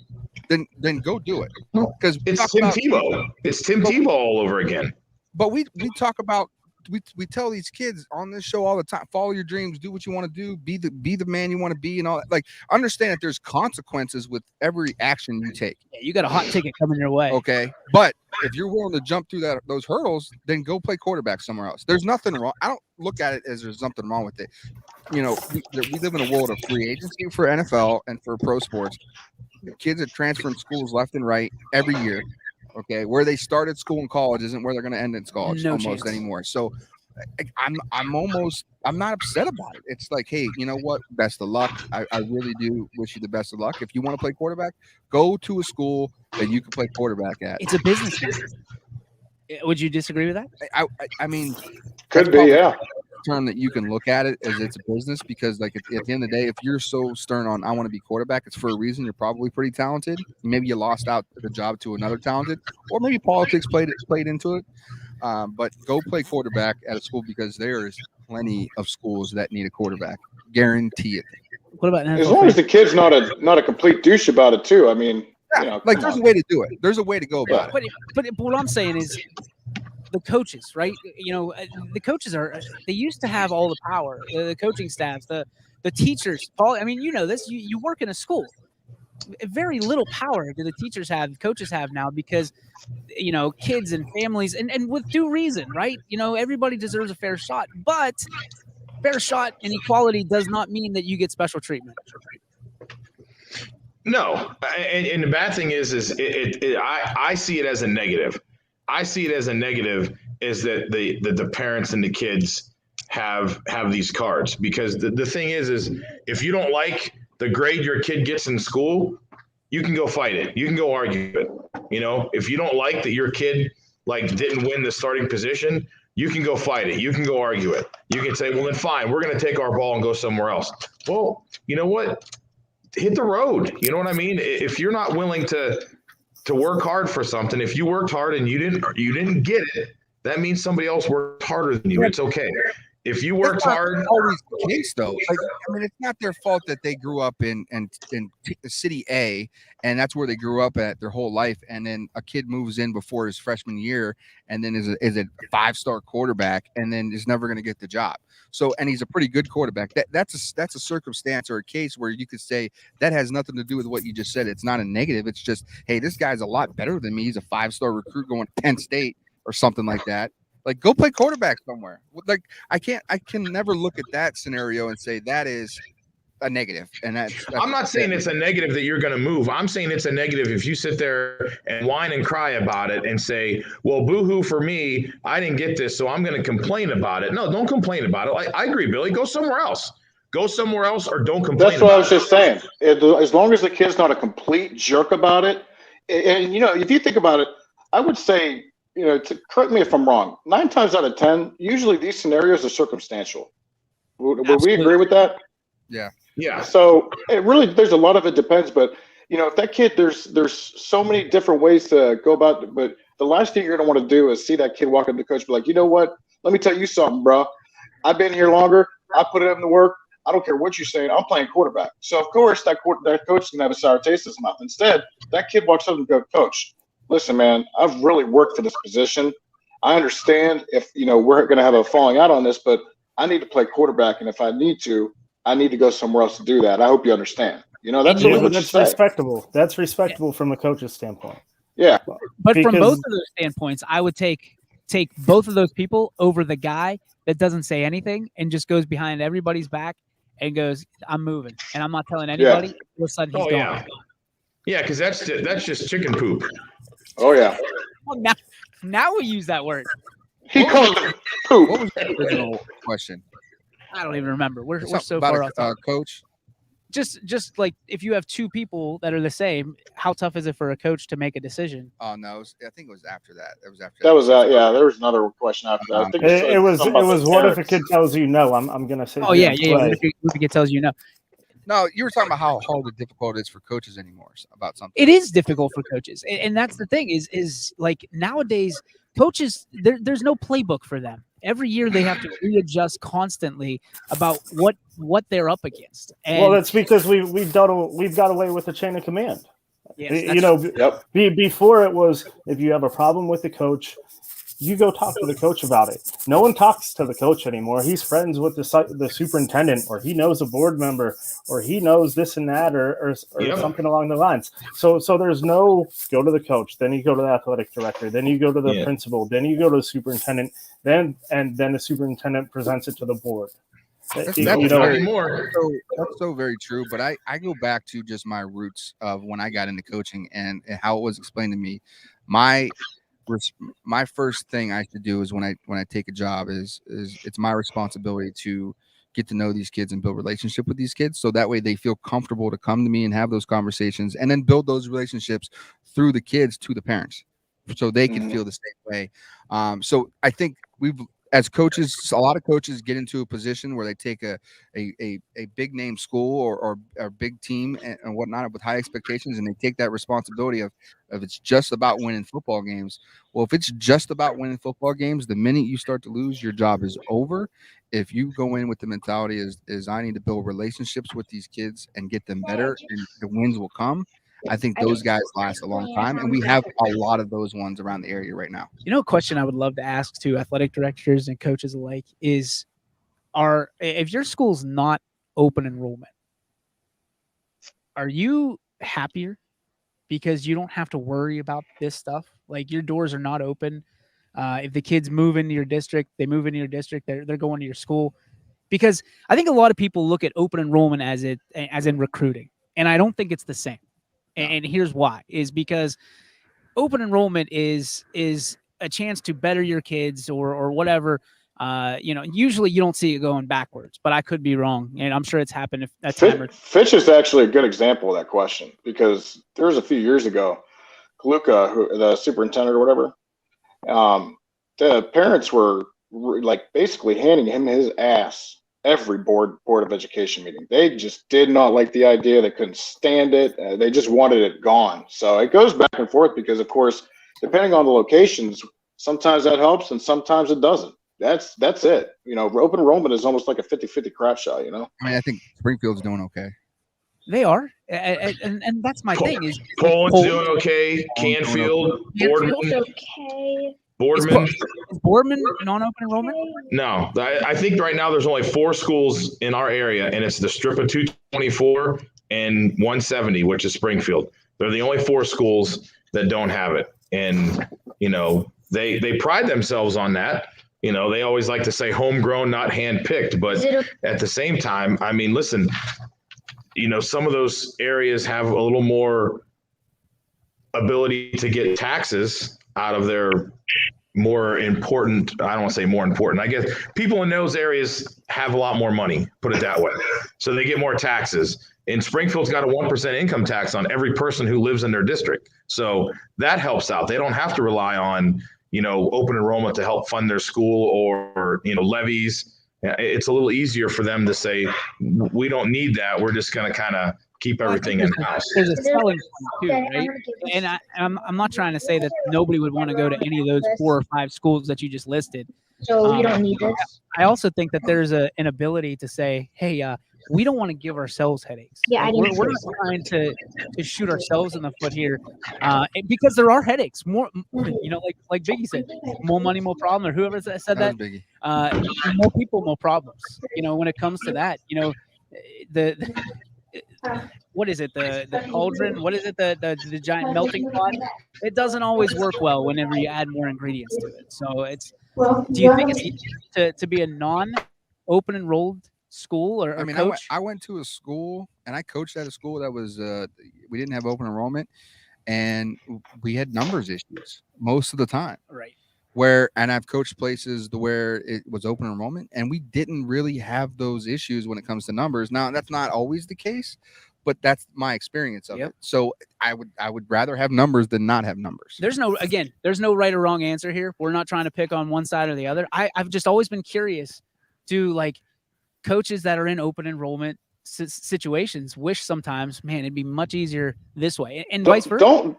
then go do it. Because it's Tim Tebow. It's Tim Tebow all over again. But we talk about, we tell these kids on this show all the time, follow your dreams, do what you want to do, be the man you want to be, and all that. Like, understand that there's consequences with every action you take. Yeah, you got a hot ticket coming your way. Okay. But if you're willing to jump through those hurdles, then go play quarterback somewhere else. There's nothing wrong. I don't look at it as there's something wrong with it. You know, we live in a world of free agency for NFL and for pro sports. Kids are transferring schools left and right every year. Okay, where they started school and college isn't where they're going to end in college almost anymore. So I'm not upset about it. It's like, hey, you know what? Best of luck. I really do wish you the best of luck. If you want to play quarterback, go to a school that you can play quarterback at. It's a business. Would you disagree with that? I mean, could be, yeah. Term that you can look at it as it's a business, because like at the end of the day, if you're so stern on I want to be quarterback, it's for a reason. You're probably pretty talented. Maybe you lost out the job to another talented, or maybe politics played into it. But go play quarterback at a school, because there is plenty of schools that need a quarterback. Guarantee it. What about as long as the kid's not a complete douche about it too? I mean, yeah, you know, like there's a way to do it. There's a way to go about it. But what I'm saying is, the coaches, right? You know, the coaches they used to have all the power, the coaching staffs, the teachers. Paul, I mean, you know this, you work in a school. Very little power do the teachers have, coaches have now, because, you know, kids and families, and with due reason, right? You know, everybody deserves a fair shot, but fair shot and equality does not mean that you get special treatment. No, and the bad thing is I see it as a negative. I see it as a negative is that the parents and the kids have these cards, because the thing is if you don't like the grade your kid gets in school, you can go fight it. You can go argue it. You know, if you don't like that your kid like didn't win the starting position, you can go fight it. You can go argue it. You can say, well, then fine, we're going to take our ball and go somewhere else. Well, you know what? Hit the road. You know what I mean? If you're not willing to work hard for something, if you worked hard and you didn't get it, that means somebody else worked harder than you. It's okay. If you worked hard, always the case though. Like, I mean, it's not their fault that they grew up in city A, and that's where they grew up at their whole life. And then a kid moves in before his freshman year, and then is a 5-star quarterback, and then is never going to get the job. So, and he's a pretty good quarterback. That's a circumstance or a case where you could say that has nothing to do with what you just said. It's not a negative. It's just, hey, this guy's a lot better than me. He's a 5-star recruit going to Penn State or something like that. Like, go play quarterback somewhere. Like, I can never look at that scenario and say that is a negative. And that's I'm not saying it's a negative that you're going to move. I'm saying it's a negative if you sit there and whine and cry about it and say, well, boo-hoo for me, I didn't get this, so I'm going to complain about it. No, don't complain about it. I agree, Billy. Go somewhere else. Go somewhere else, or don't complain. That's what I was just saying. As long as the kid's not a complete jerk about it, and you know, if you think about it, I would say, you know, correct me if I'm wrong, 9 times out of 10, usually these scenarios are circumstantial. Would we agree with that? Yeah. Yeah. So it really, there's a lot of it depends, but you know, if that kid, there's so many different ways to go about it, but the last thing you're going to want to do is see that kid walk up to the coach and be like, you know what, let me tell you something, bro. I've been here longer. I put it in the work. I don't care what you're saying. I'm playing quarterback. So of course that coach is going to have a sour taste in his mouth. Instead, that kid walks up and goes, Coach, listen, man, I've really worked for this position. I understand if, we're going to have a falling out on this, but I need to play quarterback. And if I need to go somewhere else to do that. I hope you understand. That's really what you that's say. respectable. That's respectable from a coach's standpoint. Yeah. But from both of those standpoints, I would take both of those people over the guy that doesn't say anything and just goes behind everybody's back and goes, "I'm moving," and I'm not telling anybody. Yeah. All of a sudden, he's gone. Yeah, because that's just chicken poop. Oh yeah. Well, now we use that word. He called it poop. What was the original question? I don't even remember. We're so about far off. Coach. Just like if you have two people that are the same, how tough is it for a coach to make a decision? Oh no, I think it was after that. It was after that. Was yeah. There was another question after that. I think it was what if a kid tells you no? I'm gonna say. Oh yeah. What if a kid tells you no? No, you were talking about how hard and difficult it is for coaches anymore about something. It is difficult for coaches, and that's the thing is like nowadays coaches there's no playbook for them. Every year they have to readjust constantly about what they're up against. And well, that's because we've got away with the chain of command. Yes, before it was if you have a problem with the coach, you go talk to the coach about it. No one talks to the coach anymore. He's friends with the superintendent, or he knows a board member, or he knows this and that, or something along the lines. So there's no go to the coach, then you go to the athletic director, then you go to the principal, then you go to the superintendent, then the superintendent presents it to the board. That's so very true. But I go back to just my roots of when I got into coaching and how it was explained to me. My first thing I should do is when I take a job is it's my responsibility to get to know these kids and build relationship with these kids. So that way they feel comfortable to come to me and have those conversations and then build those relationships through the kids to the parents so they can feel the same way. So I think as coaches, a lot of coaches get into a position where they take a big name school or a big team and whatnot with high expectations, and they take that responsibility of it's just about winning football games. Well, if it's just about winning football games, the minute you start to lose, your job is over. If you go in with the mentality is I need to build relationships with these kids and get them better, and the wins will come. I think those guys last a long time, and we have a lot of those ones around the area right now. A question I would love to ask to athletic directors and coaches alike is, if your school's not open enrollment, are you happier because you don't have to worry about this stuff? Like your doors are not open. If the kids move into your district, they're going to your school. Because I think a lot of people look at open enrollment as in recruiting, and I don't think it's the same. And here's why, is because open enrollment is a chance to better your kids or whatever. Usually you don't see it going backwards, but I could be wrong. And I'm sure it's happened if that time. Fitch is actually a good example of that question, because there was a few years ago, Kaluka, the superintendent or whatever, the parents were like basically handing him his ass every board of education meeting. They just did not like the idea. They couldn't stand it. They just wanted it gone. So it goes back and forth because, of course, depending on the locations, sometimes that helps and sometimes it doesn't. That's it. Open enrollment is almost like a 50-50 crap shot, I mean, I think Springfield's doing okay. They are. And that's my thing is Poland's doing okay. Canfield, Boardman. Okay. Boardman. Is Boardman non-open enrollment? No, I think right now there's only 4 schools in our area, and it's the strip of 224 and 170, which is Springfield. They're the only 4 schools that don't have it. And, they pride themselves on that. They always like to say homegrown, not handpicked. But at the same time, I mean, listen, some of those areas have a little more ability to get taxes out of their more important, I don't want to say more important, I guess people in those areas have a lot more money, put it that way. So they get more taxes. And Springfield's got a 1% income tax on every person who lives in their district. So that helps out. They don't have to rely on, open enrollment to help fund their school or levies. It's a little easier for them to say, we don't need that. We're just going to kind of keep everything in house. There's a selling point too, right? And I'm not trying to say that nobody would want to go to any of those 4 or 5 schools that you just listed, So we don't need this. I also think that there's an ability to say, hey, we don't want to give ourselves headaches. Yeah, I didn't we're say not so. trying to shoot ourselves in the foot here, because there are headaches. More, like Biggie said, more money, more problem, or whoever said that. Biggie. More people, more problems. When it comes to that, the what is it? The cauldron? What is it? The giant melting pot? It doesn't always work well whenever you add more ingredients to it. So it's. Do you think it's easier to be a non-open enrolled school or coach? I went to a school and I coached at a school that was we didn't have open enrollment, and we had numbers issues most of the time. Right. And I've coached places where it was open enrollment and we didn't really have those issues when it comes to numbers. Now that's not always the case, but that's my experience of it. So I would rather have numbers than not have numbers. There's no right or wrong answer here. We're not trying to pick on one side or the other. I've just always been curious. Do like coaches that are in open enrollment situations wish sometimes, man, it'd be much easier this way, and vice versa.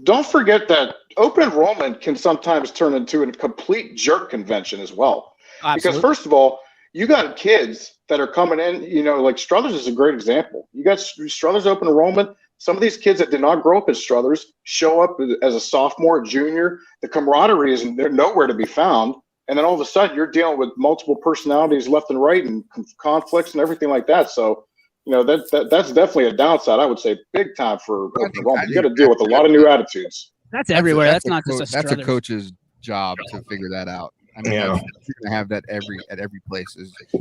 Don't forget that open enrollment can sometimes turn into a complete jerk convention as well. Absolutely. Because first of all, you got kids that are coming in, like Struthers is a great example. You got Struthers open enrollment. Some of these kids that did not grow up as Struthers show up as a sophomore, junior. The camaraderie is nowhere to be found. And then all of a sudden you're dealing with multiple personalities left and right and conflicts and everything like that. So, that's definitely a downside, I would say, big time for open enrollment. You got to deal with a lot of new attitudes. That's everywhere. That's not just a That's a coach's job to figure that out. I mean, you're gonna have that at every place.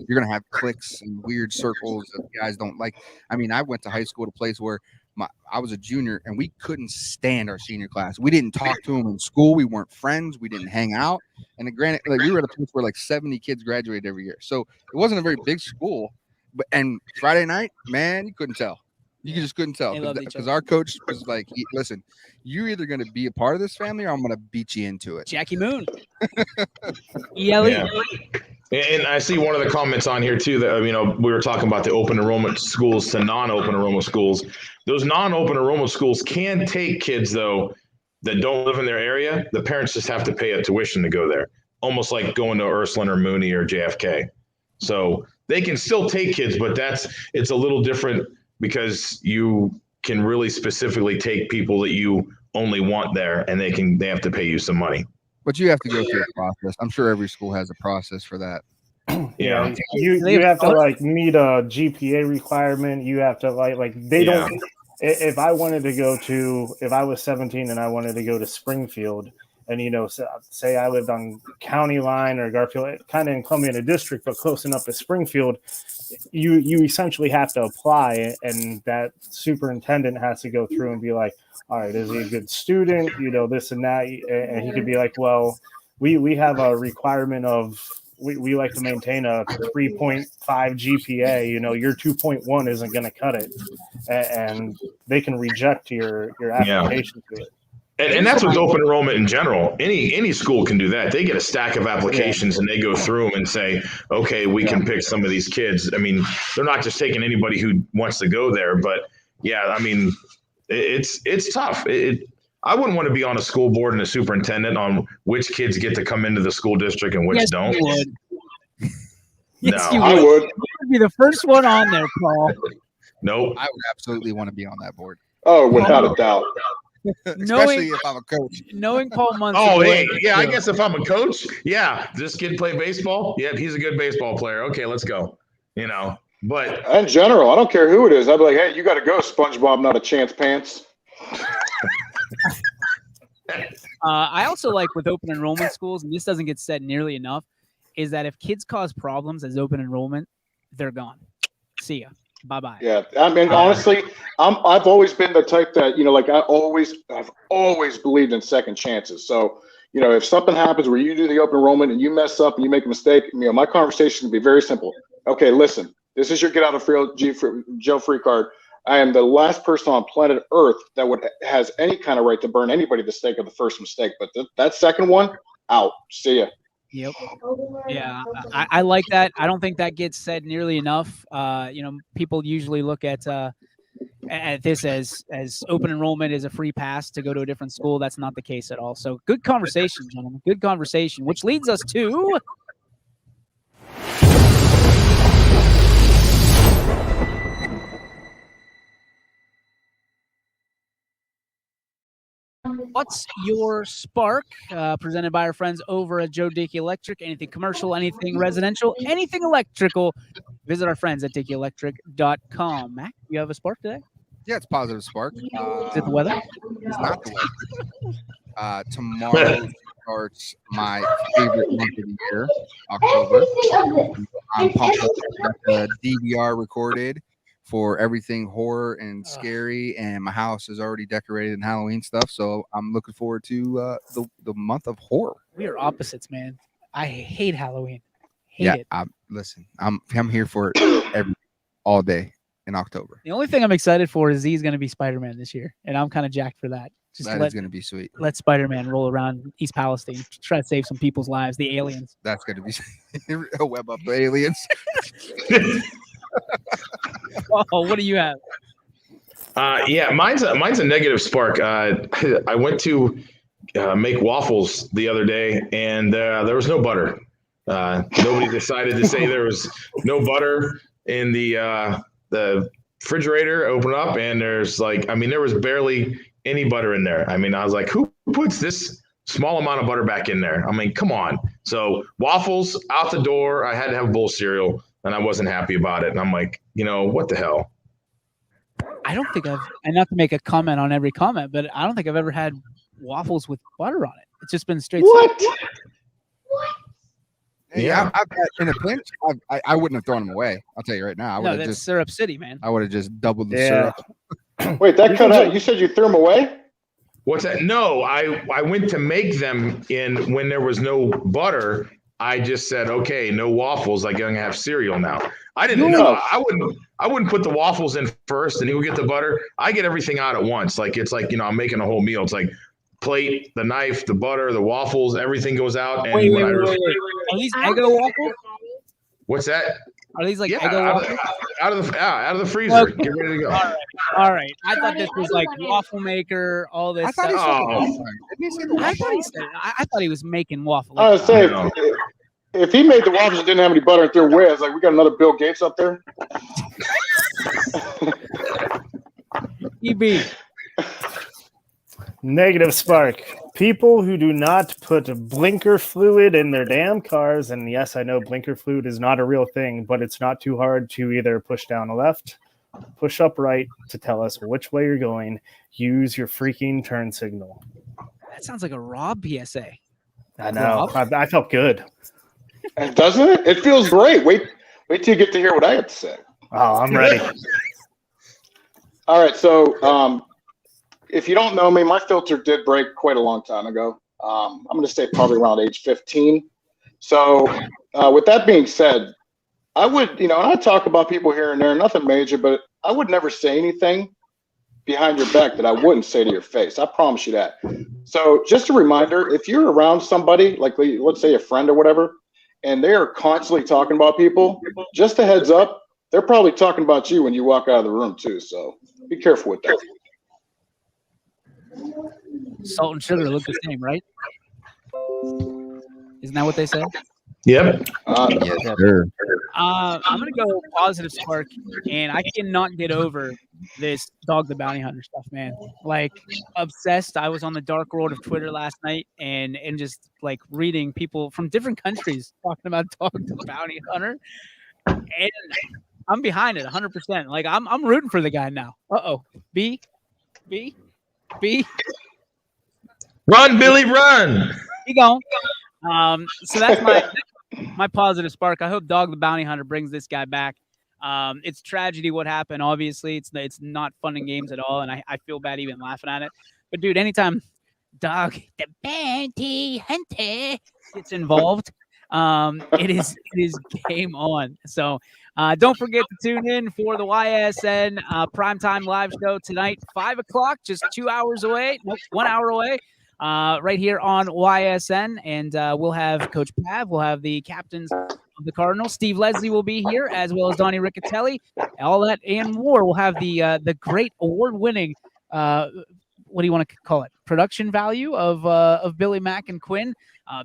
You're gonna have cliques and weird circles that guys don't like. I mean, I went to high school at a place where I was a junior and we couldn't stand our senior class. We didn't talk to them in school. We weren't friends. We didn't hang out. And granted, we were at a place where 70 kids graduated every year, so it wasn't a very big school. And Friday night, man, you couldn't tell. You just couldn't tell because our coach was like, "Listen, you're either going to be a part of this family, or I'm going to beat you into it." Jackie Moon, ELE. Yeah. And I see one of the comments on here too that we were talking about the open enrollment schools to non-open enrollment schools. Those non-open enrollment schools can take kids though that don't live in their area. The parents just have to pay a tuition to go there, almost like going to Ursuline or Mooney or JFK. So they can still take kids, but it's a little different because you can really specifically take people that you only want there, and they have to pay you some money. But you have to go through a process. I'm sure every school has a process for that. Yeah, you have to meet a GPA requirement. You have to they don't. If I was 17 and I wanted to go to Springfield, and say I lived on County Line or Garfield, kind of in Columbiana District, but close enough to Springfield, you essentially have to apply, and that superintendent has to go through and be like, all right, is he a good student? This and that, and he could be like, well, we have a requirement of we like to maintain a 3.5 GPA. Your 2.1 isn't going to cut it, and they can reject your application to it. And that's with open enrollment in general. Any school can do that. They get a stack of applications and they go through them and say, okay, we can pick some of these kids. I mean, they're not just taking anybody who wants to go there, but it's tough. I wouldn't want to be on a school board and a superintendent on which kids get to come into the school district and which don't. You would. Yes, you would. I would. You would be the first one on there, Paul. Nope. I would absolutely want to be on that board. Oh, without a doubt. Especially if I'm a coach. Knowing Paul Munson. Oh, I guess if I'm a coach, does this kid play baseball? Yeah, he's a good baseball player. Okay, let's go. But in general, I don't care who it is. I'd be like, hey, you got to go, SpongeBob, not a chance pants. I also like with open enrollment schools, and this doesn't get said nearly enough, is that if kids cause problems as open enrollment, they're gone. See ya. Bye-bye. Yeah, I mean, honestly, I've always been the type that, I've always believed in second chances. So, if something happens where you do the open enrollment and you mess up and you make a mistake, my conversation would be very simple. Okay, listen, this is your get out of jail free card. I am the last person on planet Earth that has any kind of right to burn anybody the stake of the first mistake. But that second one, out. See ya. Yep. Yeah, I like that. I don't think that gets said nearly enough. People usually look at, at this as open enrollment is a free pass to go to a different school. That's not the case at all. So good conversation, gentlemen. Good conversation, which leads us to What's Your Spark? Presented by our friends over at Joe Dickey Electric. Anything commercial, anything residential, anything electrical. Visit our friends at DickeyElectric.com. Mac, you have a spark today? Yeah, it's positive spark. Is it the weather? It's not the weather. Tomorrow starts my favorite month of the year, October. I'm pumped up. Got the DVR recorded for everything horror and scary, and my house is already decorated in Halloween stuff. So I'm looking forward to the month of horror. We are opposites, man. I hate Halloween. Hate it. Listen, I'm here for it all day in October. The only thing I'm excited for is he's going to be Spider-Man this year, and I'm kind of jacked for that. That is going to be sweet. Let Spider-Man roll around East Palestine, try to save some people's lives, the aliens. That's going to be a web up the aliens. Oh, what do you have? Yeah, mine's a negative spark. I went to make waffles the other day, and there was no butter. Nobody decided to say there was no butter in the refrigerator. Open up, and there was barely any butter in there. I mean, I was like, who puts this small amount of butter back in there? I mean, come on. So waffles out the door. I had to have a bowl of cereal, and I wasn't happy about it. And I'm like, what the hell? I don't think and not to make a comment on every comment, but I don't think I've ever had waffles with butter on it. It's just been straight. What? Yeah, I've in a pinch, I wouldn't have thrown them away. I'll tell you right now. No, that's Syrup City, man. I would have just doubled the syrup. Wait, that cut out. You said you threw them away? What's that? No, I went to make them when there was no butter. I just said, okay, no waffles. I'm gonna have cereal now. I didn't know. I wouldn't put the waffles in first and he'll get the butter. I get everything out at once. I'm making a whole meal. It's like plate, the knife, the butter, the waffles, everything goes out. And wait. Are these Eggo waffles? What's that? Are these Eggo waffles? Out of the freezer. Okay. Get ready to go. All right. I thought this was like waffle maker, all this stuff. I thought he was making waffles. I was saying, if he made the waffles and didn't have any butter and threw away, I was like, we got another Bill Gates up there. EB. Negative spark. People who do not put blinker fluid in their damn cars, and yes, I know blinker fluid is not a real thing, but it's not too hard to either push down a left, push up right to tell us which way you're going. Use your freaking turn signal. That sounds like a Rob PSA. I know. I felt good. And doesn't it? It feels great. Wait till you get to hear what I have to say. Oh, I'm ready. All right, so if you don't know me, my filter did break quite a long time ago. I'm going to say probably around age 15. So with that being said, I would, and I talk about people here and there, nothing major, but I would never say anything behind your back that I wouldn't say to your face. I promise you that. So just a reminder, if you're around somebody, like let's say a friend or whatever, and they are constantly talking about people, just a heads up, they're probably talking about you when you walk out of the room too. So be careful with that. Salt and sugar look the same, right? Isn't that what they say? Yep. Yes, sir. I'm gonna go positive spark, and I cannot get over this Dog the Bounty Hunter stuff, man. Like obsessed. I was on the dark world of Twitter last night, and just like reading people from different countries talking about Dog the Bounty Hunter, and I'm behind it 100%. Like I'm rooting for the guy now. B. Run, Billy, run. He gone. So that's my positive spark. I hope Dog the Bounty Hunter brings this guy back. It's tragedy what happened. Obviously, it's not fun and games at all, and I feel bad even laughing at it. But dude, anytime Dog the Bounty Hunter gets involved, it is game on. So don't forget to tune in for the YSN primetime live show tonight, 5 o'clock, just 2 hours away. Nope, 1 hour away. Right here on YSN, and we'll have Coach Pav, we'll have the captains of the Cardinals. Steve Leslie will be here, as well as Donnie Riccatelli. All that and more. We'll have the great award-winning, what do you want to call it, production value of Billy Mack and Quinn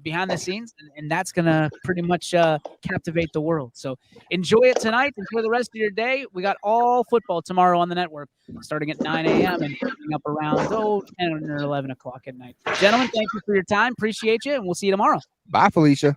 behind the scenes, and that's going to pretty much captivate the world. So enjoy it tonight. Enjoy the rest of your day. We got all football tomorrow on the network, starting at 9 a.m. and coming up around 10 or 11 o'clock at night. Gentlemen, thank you for your time. Appreciate you, and we'll see you tomorrow. Bye, Felicia.